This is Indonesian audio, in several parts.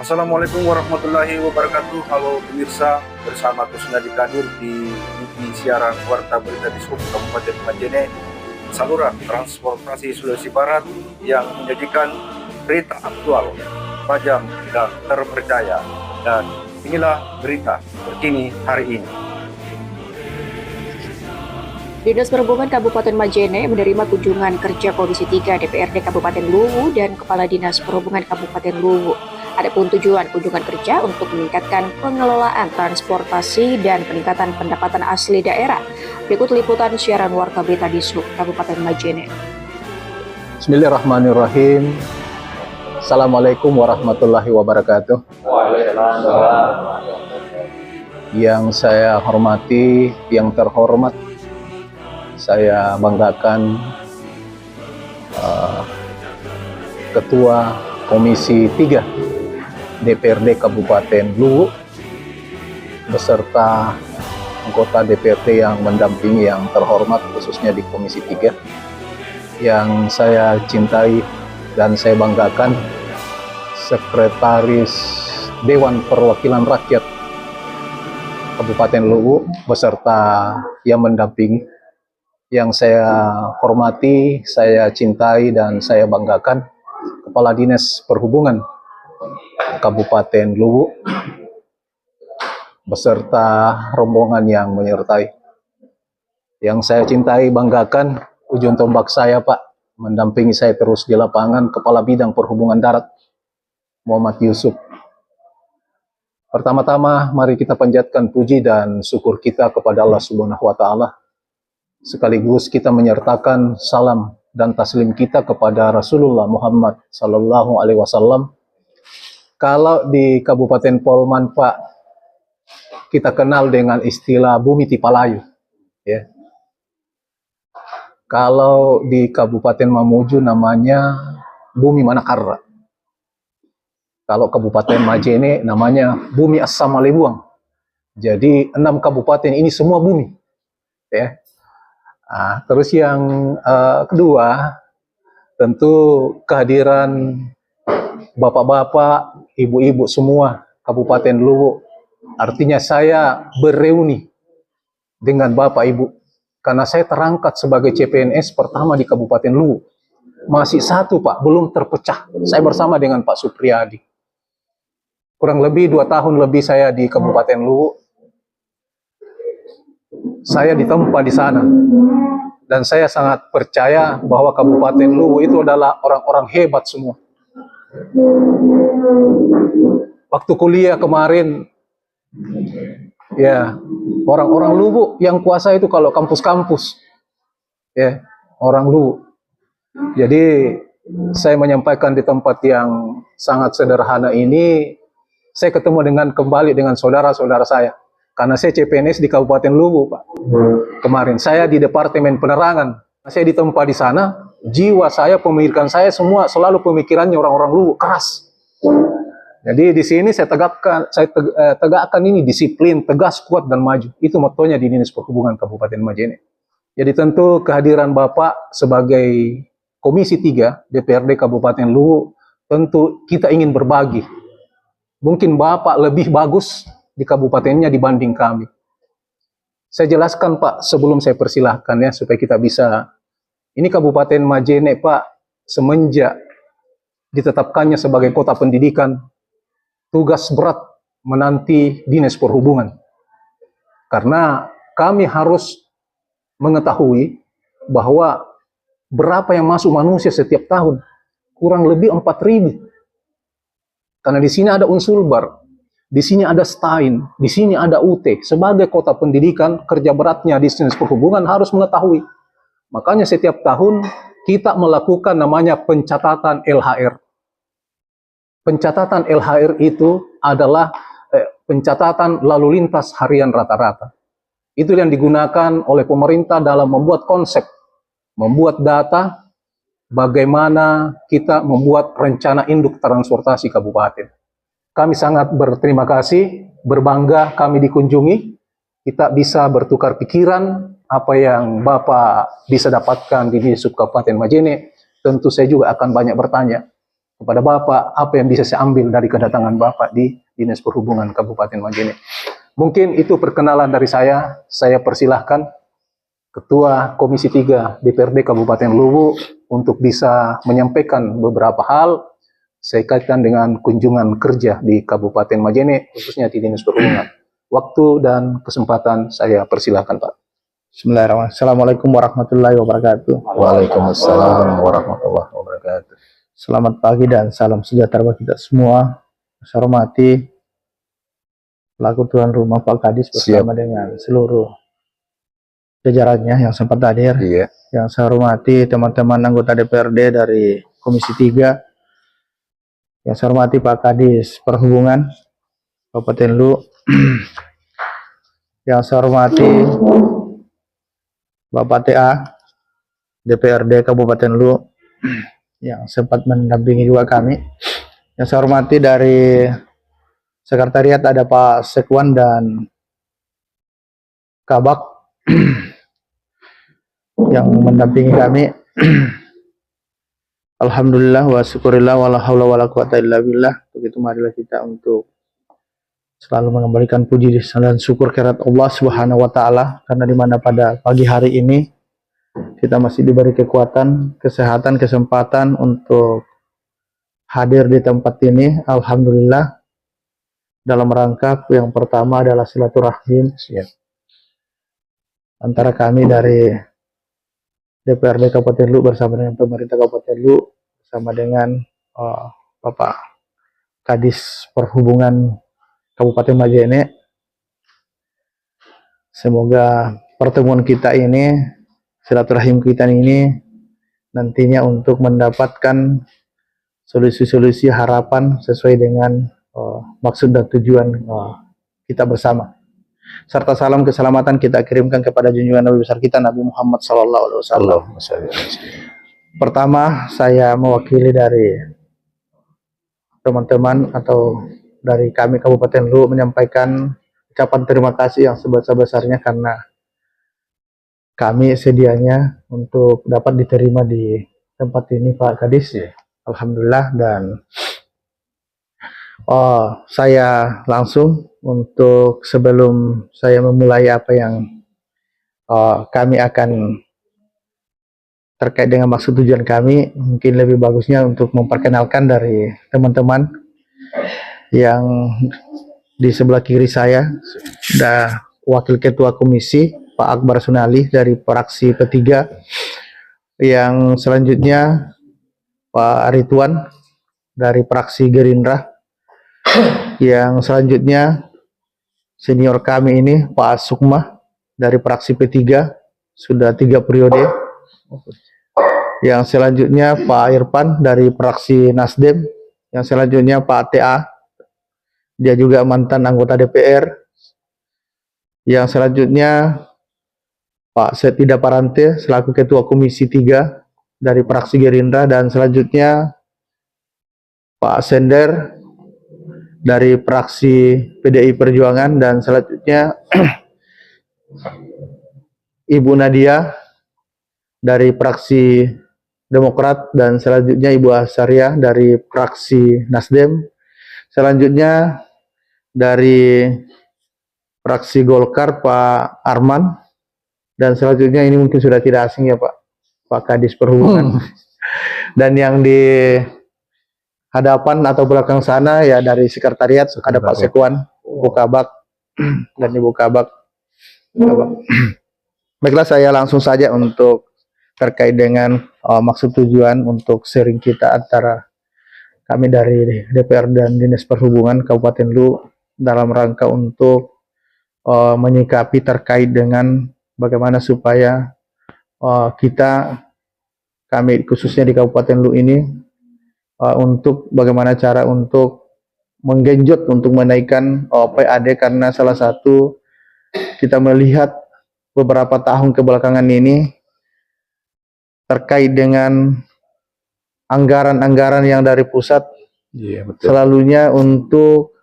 Assalamualaikum warahmatullahi wabarakatuh. Halo pemirsa, bersama Kusnadi Kadir di siaran Warta Berita di Sub Kabupaten Majene, saluran transportasi Sulawesi Barat yang menyajikan berita aktual, tajam dan terpercaya. Dan inilah berita terkini hari ini. Dinas Perhubungan Kabupaten Majene menerima kunjungan kerja Komisi 3 DPRD Kabupaten Luwu dan Kepala Dinas Perhubungan Kabupaten Luwu. Adapun tujuan kunjungan kerja untuk meningkatkan pengelolaan transportasi dan peningkatan pendapatan asli daerah. Berikut liputan siaran Warta Berita di Sub Kabupaten Majene. Bismillahirrahmanirrahim. Assalamualaikum warahmatullahi wabarakatuh. Yang saya hormati, yang terhormat, saya banggakan Ketua Komisi 3 DPRD Kabupaten Luwu beserta anggota DPRD yang mendampingi yang terhormat khususnya di Komisi 3 yang saya cintai dan saya banggakan, Sekretaris Dewan Perwakilan Rakyat Kabupaten Luwu beserta yang mendampingi, yang saya hormati, saya cintai dan saya banggakan, Kepala Dinas Perhubungan Kabupaten Luwu beserta rombongan yang menyertai. Yang saya cintai, banggakan, ujung tombak saya Pak, mendampingi saya terus di lapangan, Kepala Bidang Perhubungan Darat Muhammad Yusuf. Pertama-tama mari kita panjatkan puji dan syukur kita kepada Allah Subhanahu wa taala. Sekaligus kita menyertakan salam dan taslim kita kepada Rasulullah Muhammad sallallahu alaihi wasallam. Kalau di Kabupaten Polman Pak, kita kenal dengan istilah Bumi Tipalayu, ya. Kalau di Kabupaten Mamuju namanya Bumi Manakarra. Kalau Kabupaten Majene namanya Bumi Assamalebuang. Jadi 6 kabupaten ini semua bumi, ya. Terus yang kedua, tentu kehadiran bapak-bapak, ibu-ibu semua Kabupaten Luwu. Artinya saya bereuni dengan bapak ibu karena saya terangkat sebagai CPNS pertama di Kabupaten Luwu. Masih satu Pak, belum terpecah. Saya bersama dengan Pak Supriyadi. Kurang lebih 2 tahun lebih saya di Kabupaten Luwu. Saya ditempa di sana. Dan saya sangat percaya bahwa Kabupaten Luwu itu adalah orang-orang hebat semua. Waktu kuliah kemarin, ya, orang-orang Luwu yang kuasa itu kalau kampus-kampus, ya, orang Luwu. Jadi saya menyampaikan di tempat yang sangat sederhana ini, saya ketemu kembali dengan saudara-saudara saya. Karena saya CPNS di Kabupaten Luwu, Pak. Kemarin saya di Departemen Penerangan. Saya ditempa di sana, jiwa saya, pemikiran saya semua selalu pemikirannya orang-orang Luwu, keras. Jadi di sini saya tegakkan ini disiplin, tegas, kuat dan maju. Itu motonya di Dinas Perhubungan Kabupaten Majene. Jadi tentu kehadiran Bapak sebagai Komisi 3 DPRD Kabupaten Luwu, tentu kita ingin berbagi. Mungkin Bapak lebih bagus di kabupatennya dibanding kami. Saya jelaskan Pak sebelum saya persilahkan ya, supaya kita bisa. Ini Kabupaten Majene Pak, semenjak ditetapkannya sebagai kota pendidikan, tugas berat menanti Dinas Perhubungan. Karena kami harus mengetahui bahwa berapa yang masuk manusia setiap tahun, kurang lebih 4.000. Karena di sini ada Unsulbar, di sini ada Stain, di sini ada UT. Sebagai kota pendidikan, kerja beratnya di Dinas Perhubungan harus mengetahui. Makanya setiap tahun kita melakukan namanya pencatatan LHR. Pencatatan LHR itu adalah pencatatan lalu lintas harian rata-rata. Itu yang digunakan oleh pemerintah dalam membuat konsep, membuat data, bagaimana kita membuat rencana induk transportasi kabupaten. Kami sangat berterima kasih, berbangga kami dikunjungi. Kita bisa bertukar pikiran, apa yang Bapak bisa dapatkan di Sub Kabupaten Majene. Tentu saya juga akan banyak bertanya. kepada Bapak apa yang bisa saya ambil dari kedatangan Bapak di Dinas Perhubungan Kabupaten Majene. Mungkin itu perkenalan dari saya. Saya persilahkan Ketua Komisi 3 DPRD Kabupaten Luwu untuk bisa menyampaikan beberapa hal saya kaitkan dengan kunjungan kerja di Kabupaten Majene, khususnya di Dinas Perhubungan. Waktu dan kesempatan saya persilahkan, Pak. Bismillahirrahmanirrahim. Assalamualaikum warahmatullahi wabarakatuh. Waalaikumsalam warahmatullahi wabarakatuh. Selamat pagi dan salam sejahtera bagi kita semua. Saya hormati pelaku tuan rumah Pak Kadis bersama dengan seluruh jajarannya yang sempat hadir. Iya. Yang saya hormati teman-teman anggota DPRD dari Komisi 3. Yang saya hormati Pak Kadis Perhubungan Kabupaten Luwu. Yang saya hormati Bapak TA DPRD Kabupaten Luwu yang sempat mendampingi juga kami. Yang saya hormati dari sekretariat ada Pak Sekwan dan Kabak yang mendampingi kami. Alhamdulillah wa syukurillah wa la haula wa la quwata illa billah. Begitu marilah kita untuk selalu mengembalikan puji dan syukur kehadirat Allah Subhanahu wa taala, karena dimana pada pagi hari ini kita masih diberi kekuatan, kesehatan, kesempatan untuk hadir di tempat ini. Alhamdulillah, dalam rangka yang pertama adalah silaturahim antara kami dari DPRD Kabupaten Luwu bersama dengan pemerintah Kabupaten Luwu, bersama dengan Bapak Kadis Perhubungan Kabupaten Majene. Semoga pertemuan kita ini, silaturahim kita ini nantinya untuk mendapatkan solusi-solusi harapan sesuai dengan maksud dan tujuan kita bersama. Serta salam keselamatan kita kirimkan kepada junjungan Nabi besar kita Nabi Muhammad SAW. Pertama, saya mewakili dari teman-teman atau dari kami Kabupaten Luwu menyampaikan ucapan terima kasih yang sebesar-besarnya karena kami sedianya untuk dapat diterima di tempat ini Pak Kadis. Alhamdulillah, dan saya langsung untuk sebelum saya memulai apa yang kami akan terkait dengan maksud tujuan kami, mungkin lebih bagusnya untuk memperkenalkan dari teman-teman yang di sebelah kiri saya, ada Wakil Ketua Komisi Pak Akbar Sunali dari fraksi P3, yang selanjutnya Pak Ridwan dari fraksi Gerindra, yang selanjutnya senior kami ini Pak Sukma dari fraksi P3 sudah 3 periode, yang selanjutnya Pak Irfan dari fraksi Nasdem, yang selanjutnya Pak TA, dia juga mantan anggota DPR, yang selanjutnya Pak Setida Parante selaku Ketua Komisi 3 dari fraksi Gerindra, dan selanjutnya Pak Sender dari fraksi PDI Perjuangan, dan selanjutnya Ibu Nadia dari fraksi Demokrat, dan selanjutnya Ibu Asaria dari fraksi Nasdem, selanjutnya dari fraksi Golkar Pak Arman, dan selanjutnya ini mungkin sudah tidak asing ya Pak Kadis Perhubungan. Dan yang di hadapan atau belakang sana ya dari sekretariat ada Pak Sekwan, Ibu Kabak dan Ibu Kabak. Baiklah, saya langsung saja untuk terkait dengan maksud tujuan untuk sharing kita antara kami dari DPR dan Dinas Perhubungan Kabupaten Luwu dalam rangka untuk menyikapi terkait dengan bagaimana supaya kami khususnya di Kabupaten Luwu ini untuk bagaimana cara untuk menggenjot untuk menaikkan PAD, karena salah satu kita melihat beberapa tahun kebelakangan ini terkait dengan anggaran-anggaran yang dari pusat selalunya untuk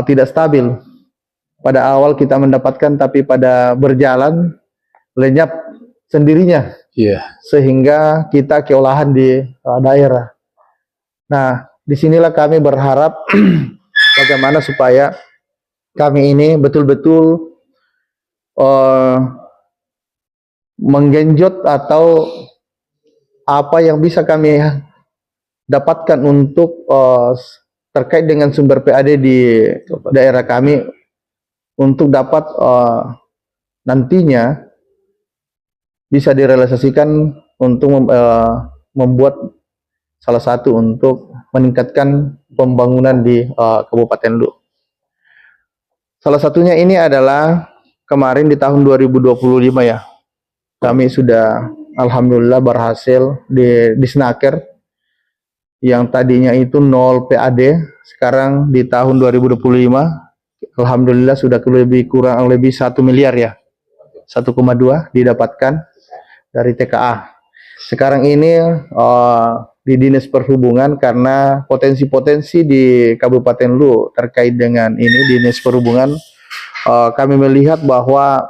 tidak stabil. Pada awal kita mendapatkan, tapi pada berjalan lenyap sendirinya, sehingga kita keolahan di daerah. Nah, disinilah kami berharap bagaimana supaya kami ini betul-betul menggenjot atau apa yang bisa kami dapatkan untuk terkait dengan sumber PAD di daerah kami untuk dapat nantinya bisa direalisasikan untuk membuat salah satu untuk meningkatkan pembangunan di Kabupaten Lu. Salah satunya ini adalah kemarin di tahun 2025 ya, kami sudah alhamdulillah berhasil di Snaker yang tadinya itu 0 PAD, sekarang di tahun 2025 alhamdulillah sudah kurang lebih 1 miliar ya, 1,2 didapatkan dari TKA. Sekarang ini di Dinas Perhubungan, karena potensi-potensi di Kabupaten Lu terkait dengan ini Dinas Perhubungan, kami melihat bahwa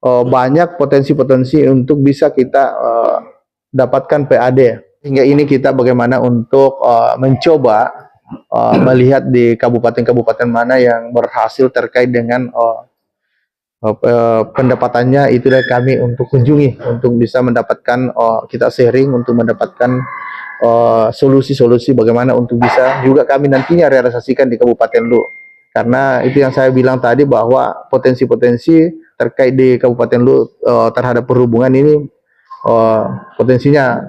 banyak potensi-potensi untuk bisa kita dapatkan PAD. Hingga ini kita bagaimana untuk mencoba melihat di kabupaten-kabupaten mana yang berhasil terkait dengan pendapatannya, itu dari kami untuk kunjungi untuk bisa mendapatkan kita sharing untuk mendapatkan solusi-solusi bagaimana untuk bisa juga kami nantinya realisasikan di Kabupaten Lu. Karena itu yang saya bilang tadi bahwa potensi-potensi terkait di Kabupaten Lu terhadap perhubungan ini potensinya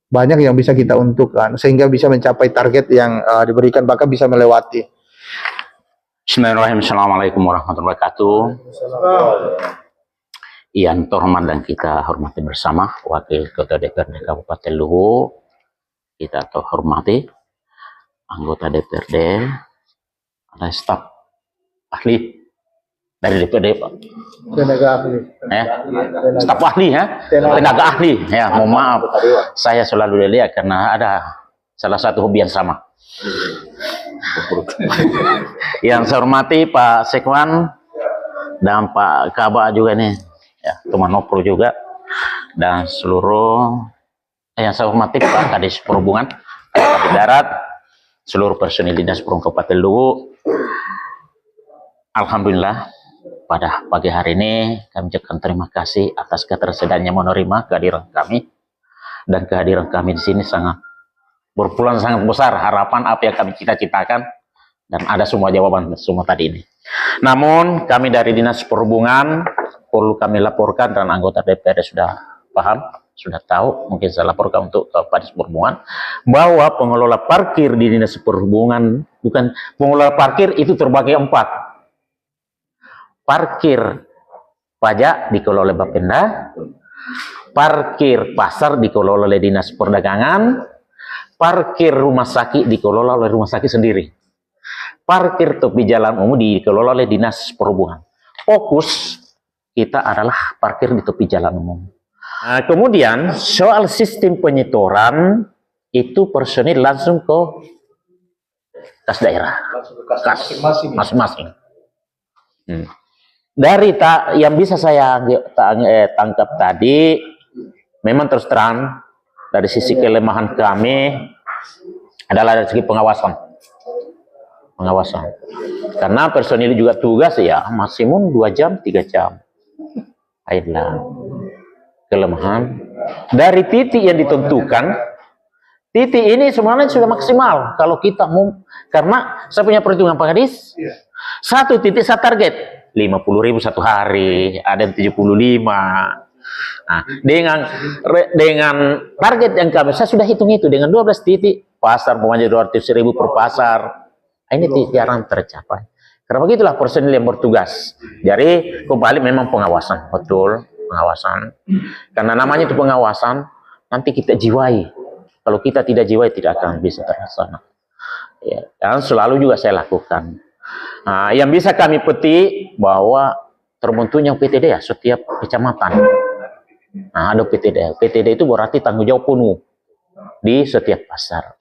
banyak yang bisa kita untukkan sehingga bisa mencapai target yang diberikan, bahkan bisa melewati. Bismillahirrahmanirrahim. Assalamualaikum warahmatullahi wabarakatuh. Yang terhormat dan kita hormati bersama Wakil Ketua DPRD Kabupaten Luwu, kita hormati anggota DPRD, ada staf ahli dari DPRD, Pak. Tenaga ahli. Staf ahli ya, tenaga ahli. Ya, mohon maaf, saya selalu dilihat karena ada salah satu hobi yang sama. Yang saya hormati Pak Sekwan dan Pak Kabak juga nih, ya, teman Nopro juga, dan seluruh yang saya hormati Pak Kadis Perhubungan, Kabupaten Darat, seluruh personil Dinas Perhubungan Kabupaten Luwu. Alhamdulillah pada pagi hari ini kami ucapkan terima kasih atas ketersediaannya menerima kehadiran kami, dan kehadiran kami di sini sangat berpeluang sangat besar harapan apa yang kami cita-citakan, dan ada semua jawaban semua tadi ini. Namun kami dari Dinas Perhubungan perlu kami laporkan, dan anggota DPRD sudah paham, sudah tahu, mungkin saya laporkan untuk Pak Dinas Perhubungan, bahwa pengelola parkir di Dinas Perhubungan, bukan pengelola parkir itu terbagi 4. Parkir pajak dikelola oleh Bapenda, parkir pasar dikelola oleh Dinas Perdagangan, parkir rumah sakit dikelola oleh rumah sakit sendiri, parkir tepi jalan umum dikelola oleh Dinas Perhubungan. Fokus kita adalah parkir di tepi jalan umum. Nah, kemudian soal sistem penyetoran itu personil langsung ke kas daerah, kas masing-masing. Dari yang bisa saya tangkap tadi, memang terus terang dari sisi kelemahan kami adalah dari segi pengawasan. Karena personil juga tugas ya maksimum 2 jam, 3 jam. Ayolah. Kelemahan dari titik yang ditentukan, titik ini sebenarnya sudah maksimal kalau kita mau, karena saya punya perhitungan Pak Kadis, satu titik saya target 50.000 satu hari, ada yang 75. Nah, dengan target yang kami, saya sudah hitung itu dengan 12 titik pasar, pokoknya 200.000 per pasar. Ini jarang tercapai. Karena begitulah personil yang bertugas. Jadi kembali memang pengawasan, betul pengawasan. Karena namanya itu pengawasan, nanti kita jiwai. Kalau kita tidak jiwai, tidak akan bisa terlaksana. Ya, dan selalu juga saya lakukan. Nah, yang bisa kami petik bahwa terbentuknya PTD ya setiap kecamatan. Nah, ada PTD. PTD itu berarti tanggung jawab penuh di setiap pasar.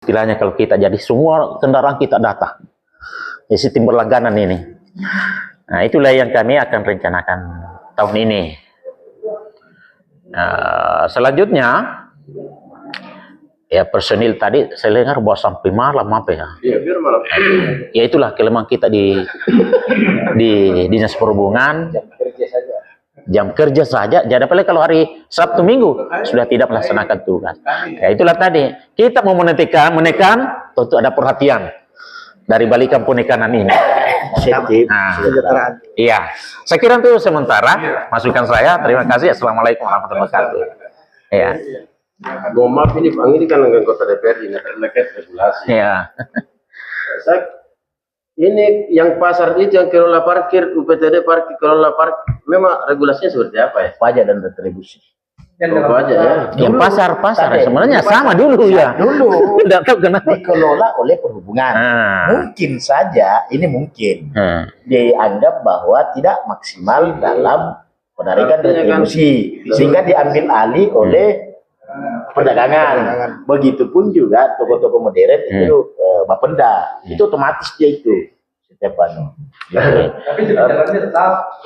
Istilahnya kalau kita jadi semua kendaraan kita data. Ya, sistem berlangganan ini. Nah, itulah yang kami akan rencanakan tahun ini. Selanjutnya, Ya personil tadi saya dengar bahwa sampai malam apa ya? Iya, biar malam. Ya itulah kelemahan kita di dinas perhubungan. Jam kerja saja. Jadi apalagi kalau hari Sabtu Minggu sudah tidak melaksanakan tugas. Ya itulah tadi kita mau menekan, tentu ada perhatian dari balikan penekanan ini. Nah, iya, saya kira itu sementara masukan saya. Terima kasih. Assalamualaikum warahmatullahi wabarakatuh. Ya. Mohon maaf ini Bang, ini kan anggota DPR ini terkait regulasi. Ya. Ini yang pasar itu yang kelola parkir, UPTD parkir, kelola parkir, memang regulasinya seperti apa ya? Pajak dan retribusi. Pajak ya. Yang pasar sebenarnya sama dulu ya. Dulu Tidak tahu kenapa. dikelola oleh perhubungan. Mungkin saja ini mungkin dianggap bahwa tidak maksimal dalam penarikan retribusi sehingga diambil alih oleh perdagangan. Begitupun juga toko-toko modern itu Bapenda itu otomatis dia itu setiap anu. Tapi jalannya tetap